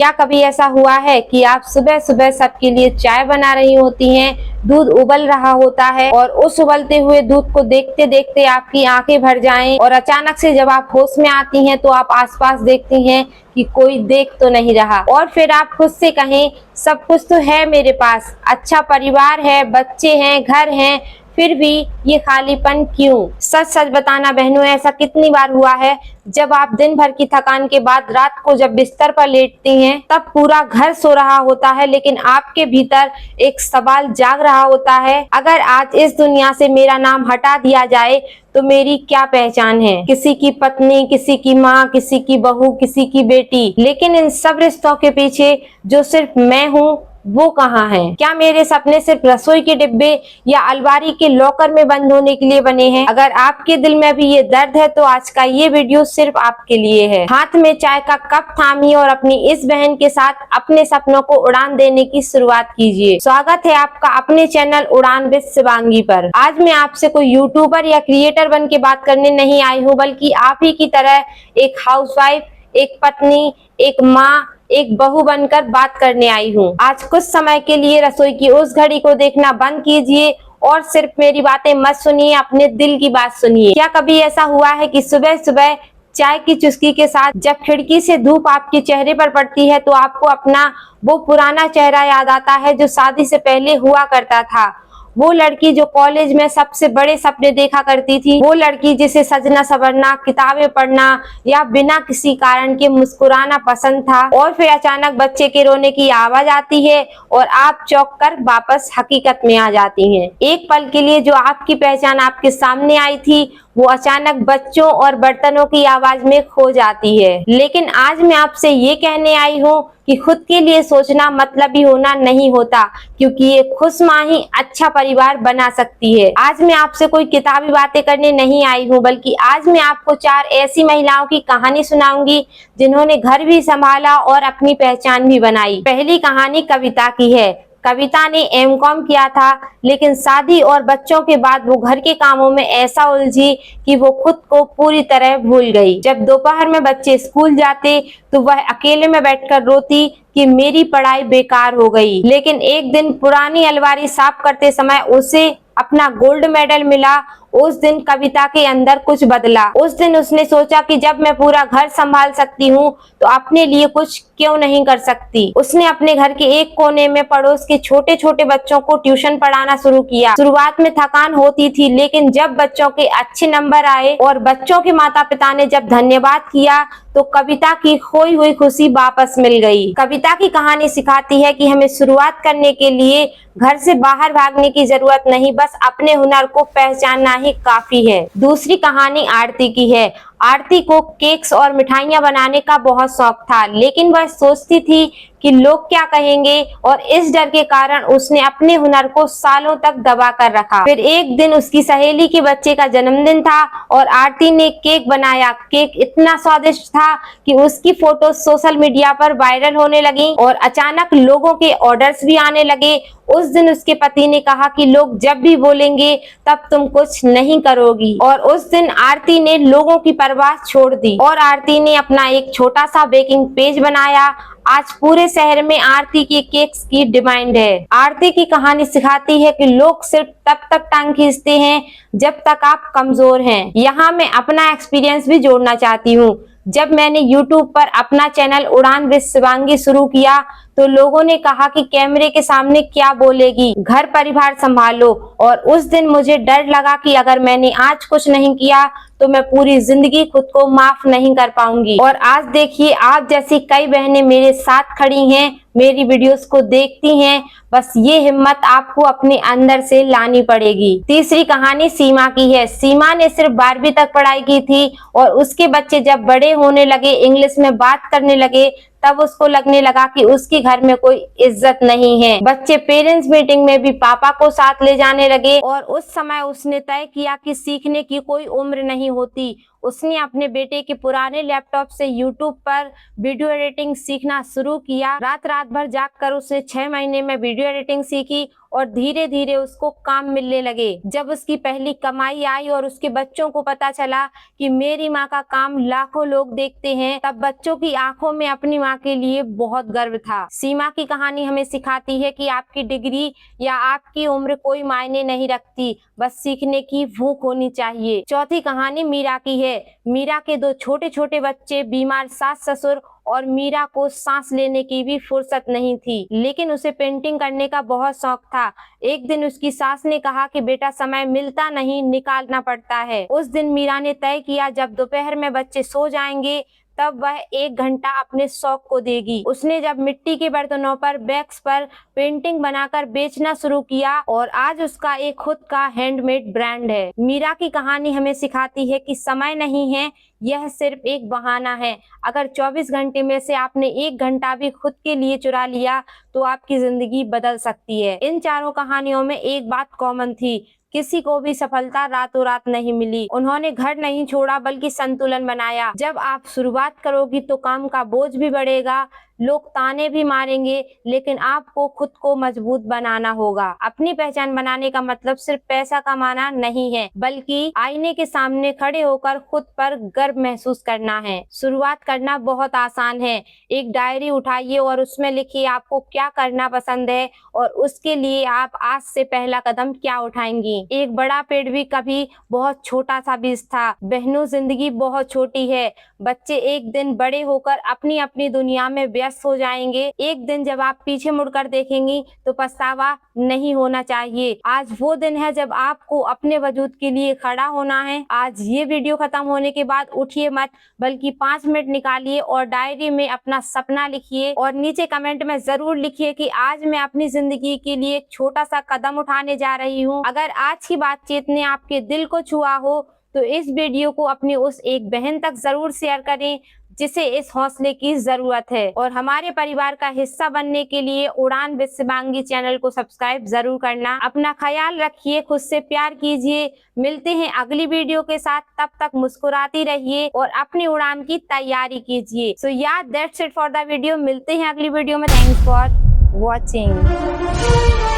क्या कभी ऐसा हुआ है कि आप सुबह सुबह सबके लिए चाय बना रही होती हैं, दूध उबल रहा होता है और उस उबलते हुए दूध को देखते देखते आपकी आंखें भर जाएं और अचानक से जब आप होश में आती हैं तो आप आसपास देखती हैं कि कोई देख तो नहीं रहा और फिर आप खुद से कहें सब कुछ तो है मेरे पास, अच्छा परिवार है, बच्चे हैं, घर हैं, फिर भी ये खालीपन क्यों? सच सच बताना बहनों, ऐसा कितनी बार हुआ है जब आप दिन भर की थकान के बाद रात को जब बिस्तर पर लेटती हैं तब पूरा घर सो रहा होता है लेकिन आपके भीतर एक सवाल जाग रहा होता है, अगर आज इस दुनिया से मेरा नाम हटा दिया जाए तो मेरी क्या पहचान है? किसी की पत्नी, किसी की माँ, किसी की बहू, किसी की बेटी, लेकिन इन सब रिश्तों के पीछे जो सिर्फ मैं हूँ वो कहाँ है? क्या मेरे सपने सिर्फ रसोई के डिब्बे या अलमारी के लॉकर में बंद होने के लिए बने हैं? अगर आपके दिल में भी ये दर्द है तो आज का ये वीडियो सिर्फ आपके लिए है। हाथ में चाय का कप थामिए और अपनी इस बहन के साथ अपने सपनों को उड़ान देने की शुरुआत कीजिए। स्वागत है आपका अपने चैनल उड़ान विद शिवांगी पर। आज मैं आपसे कोई यूट्यूबर या क्रिएटर बन के बात करने नहीं आई हूँ, बल्कि आप ही की तरह एक हाउसवाइफ, एक पत्नी, एक माँ, एक बहू बनकर बात करने आई हूँ। आज कुछ समय के लिए रसोई की उस घड़ी को देखना बंद कीजिए और सिर्फ मेरी बातें मत सुनिए, अपने दिल की बात सुनिए। क्या कभी ऐसा हुआ है कि सुबह सुबह चाय की चुस्की के साथ जब खिड़की से धूप आपके चेहरे पर पड़ती है तो आपको अपना वो पुराना चेहरा याद आता है जो शादी से पहले हुआ करता था? वो लड़की जो कॉलेज में सबसे बड़े सपने देखा करती थी, वो लड़की जिसे सजना संवरना, किताबें पढ़ना या बिना किसी कारण के मुस्कुराना पसंद था, और फिर अचानक बच्चे के रोने की आवाज आती है और आप चौंक कर वापस हकीकत में आ जाती हैं। एक पल के लिए जो आपकी पहचान आपके सामने आई थी वो अचानक बच्चों और बर्तनों की आवाज में खो जाती है। लेकिन आज मैं आपसे ये कहने आई हूँ कि खुद के लिए सोचना मतलबी होना नहीं होता, क्योंकि ये खुश माँ ही अच्छा परिवार बना सकती है। आज मैं आपसे कोई किताबी बातें करने नहीं आई हूँ, बल्कि आज मैं आपको 4 ऐसी महिलाओं की कहानी सुनाऊंगी जिन्होंने घर भी संभाला और अपनी पहचान भी बनाई। पहली कहानी कविता की है। कविता ने एमकॉम किया था, लेकिन शादी और बच्चों के बाद वो घर के कामों में ऐसा उलझी कि वो खुद को पूरी तरह भूल गई। जब दोपहर में बच्चे स्कूल जाते तो वह अकेले में बैठकर रोती कि मेरी पढ़ाई बेकार हो गई। लेकिन एक दिन पुरानी अलमारी साफ करते समय उसे अपना गोल्ड मेडल मिला। उस दिन कविता के अंदर कुछ बदला। उस दिन उसने सोचा कि जब मैं पूरा घर संभाल सकती हूँ तो अपने लिए कुछ क्यों नहीं कर सकती। उसने अपने घर के एक कोने में पड़ोस के छोटे छोटे बच्चों को ट्यूशन पढ़ाना शुरू किया। शुरुआत में थकान होती थी, लेकिन जब बच्चों के अच्छे नंबर आए और बच्चों के माता पिता ने जब धन्यवाद किया तो कविता की खोई हुई खुशी वापस मिल गई। कविता की कहानी सिखाती है कि हमें शुरुआत करने के लिए घर से बाहर भागने की जरूरत नहीं, बस अपने हुनर को पहचानना ही काफी है। दूसरी कहानी आरती की है। आरती को केक्स और मिठाइयां बनाने का बहुत शौक था, लेकिन वह सोचती थी कि लोग क्या कहेंगे, और इस डर के कारण उसने अपने हुनर को सालों तक दबा कर रखा। फिर एक दिन उसकी सहेली के बच्चे का जन्मदिन था और आरती ने केक बनाया। केक इतना स्वादिष्ट था कि उसकी फोटो सोशल मीडिया पर वायरल होने लगी और अचानक लोगों के ऑर्डर्स भी आने लगे। उस दिन उसके पति ने कहा कि लोग जब भी बोलेंगे तब तुम कुछ नहीं करोगी, और उस दिन आरती ने लोगों की परवाह छोड़ दी और आरती ने अपना एक छोटा सा बेकिंग पेज बनाया। आज पूरे शहर में आरती के केक्स की डिमांड है। आरती की कहानी सिखाती है कि लोग सिर्फ तब तक टांग खींचते हैं जब तक आप कमजोर हैं। यहाँ मैं अपना एक्सपीरियंस भी जोड़ना चाहती हूँ। जब मैंने YouTube पर अपना चैनल उड़ान विद शिवांगी शुरू किया तो लोगों ने कहा कि कैमरे के सामने क्या बोलेगी, घर परिवार संभालो, और उस दिन मुझे डर लगा कि अगर मैंने आज कुछ नहीं किया तो मैं पूरी जिंदगी खुद को माफ नहीं कर पाऊंगी। और आज देखिए, आप जैसी कई बहनें मेरे साथ खड़ी हैं, मेरी वीडियोस को देखती हैं। बस ये हिम्मत आपको अपने अंदर से लानी पड़ेगी। तीसरी कहानी सीमा की है। सीमा ने सिर्फ 12वीं तक पढ़ाई की थी और उसके बच्चे जब बड़े होने लगे, इंग्लिश में बात करने लगे, तब उसको लगने लगा कि उसके घर में कोई इज्जत नहीं है। बच्चे पेरेंट्स मीटिंग में भी पापा को साथ ले जाने लगे और उस समय उसने तय किया कि सीखने की कोई उम्र नहीं होती उसने अपने बेटे के पुराने लैपटॉप से यूट्यूब पर वीडियो एडिटिंग सीखना शुरू किया। रात रात भर जागकर उसने 6 महीने में वीडियो एडिटिंग सीखी और धीरे धीरे उसको काम मिलने लगे। जब उसकी पहली कमाई आई और उसके बच्चों को पता चला कि मेरी माँ का काम लाखों लोग देखते हैं, तब बच्चों की आंखों में अपनी माँ के लिए बहुत गर्व था। सीमा की कहानी हमें सिखाती है कि आपकी डिग्री या आपकी उम्र कोई मायने नहीं रखती, बस सीखने की भूख होनी चाहिए। चौथी कहानी मीरा की है। मीरा के 2 छोटे छोटे बच्चे, बीमार सास ससुर और मीरा को सांस लेने की भी फुर्सत नहीं थी, लेकिन उसे पेंटिंग करने का बहुत शौक था। एक दिन उसकी सास ने कहा कि बेटा समय मिलता नहीं, निकालना पड़ता है। उस दिन मीरा ने तय किया जब दोपहर में बच्चे सो जाएंगे तब वह 1 घंटा अपने शौक को देगी। उसने जब मिट्टी के बर्तनों पर वैक्स पर पेंटिंग बनाकर बेचना शुरू किया और आज उसका एक खुद का हैंडमेड ब्रांड है। मीरा की कहानी हमें सिखाती है कि समय नहीं है, यह सिर्फ एक बहाना है। अगर 24 घंटे में से आपने 1 घंटा भी खुद के लिए चुरा लिया तो आपकी जिंदगी बदल सकती है। इन चारों कहानियों में एक बात कॉमन थी, किसी को भी सफलता रातों रात नहीं मिली। उन्होंने घर नहीं छोड़ा बल्कि संतुलन बनाया। जब आप शुरुआत करोगी तो काम का बोझ भी बढ़ेगा, लोग ताने भी मारेंगे, लेकिन आपको खुद को मजबूत बनाना होगा। अपनी पहचान बनाने का मतलब सिर्फ पैसा कमाना नहीं है, बल्कि आईने के सामने खड़े होकर खुद पर गर्व महसूस करना है। शुरुआत करना बहुत आसान है। एक डायरी उठाइए और उसमें लिखिए आपको क्या करना पसंद है और उसके लिए आप आज से पहला कदम क्या उठाएंगी। एक बड़ा पेड़ भी कभी बहुत छोटा सा बीज था। बहनों, जिंदगी बहुत छोटी है। बच्चे एक दिन बड़े होकर अपनी अपनी दुनिया में व्यस्त हो जाएंगे। एक दिन जब आप पीछे मुड़कर देखेंगी तो पछतावा नहीं होना चाहिए। आज वो दिन है जब आपको अपने वजूद के लिए खड़ा होना है। आज ये वीडियो खत्म होने के बाद उठिए मत, बल्कि 5 मिनट निकालिए और डायरी में अपना सपना लिखिए और नीचे कमेंट में जरूर लिखिए कि आज मैं अपनी जिंदगी के लिए एक छोटा सा कदम उठाने जा रही हूँ। अगर आज की बातचीत ने आपके दिल को छुआ हो तो इस वीडियो को अपनी उस एक बहन तक जरूर शेयर करें जिसे इस हौसले की जरूरत है। और हमारे परिवार का हिस्सा बनने के लिए उड़ान विद शिवांगी चैनल को सब्सक्राइब जरूर करना। अपना ख्याल रखिए, खुद से प्यार कीजिए। मिलते हैं अगली वीडियो के साथ, तब तक मुस्कुराती रहिए और अपनी उड़ान की तैयारी कीजिए। सो या that's it for the video. मिलते हैं अगली वीडियो में। Thanks for watching.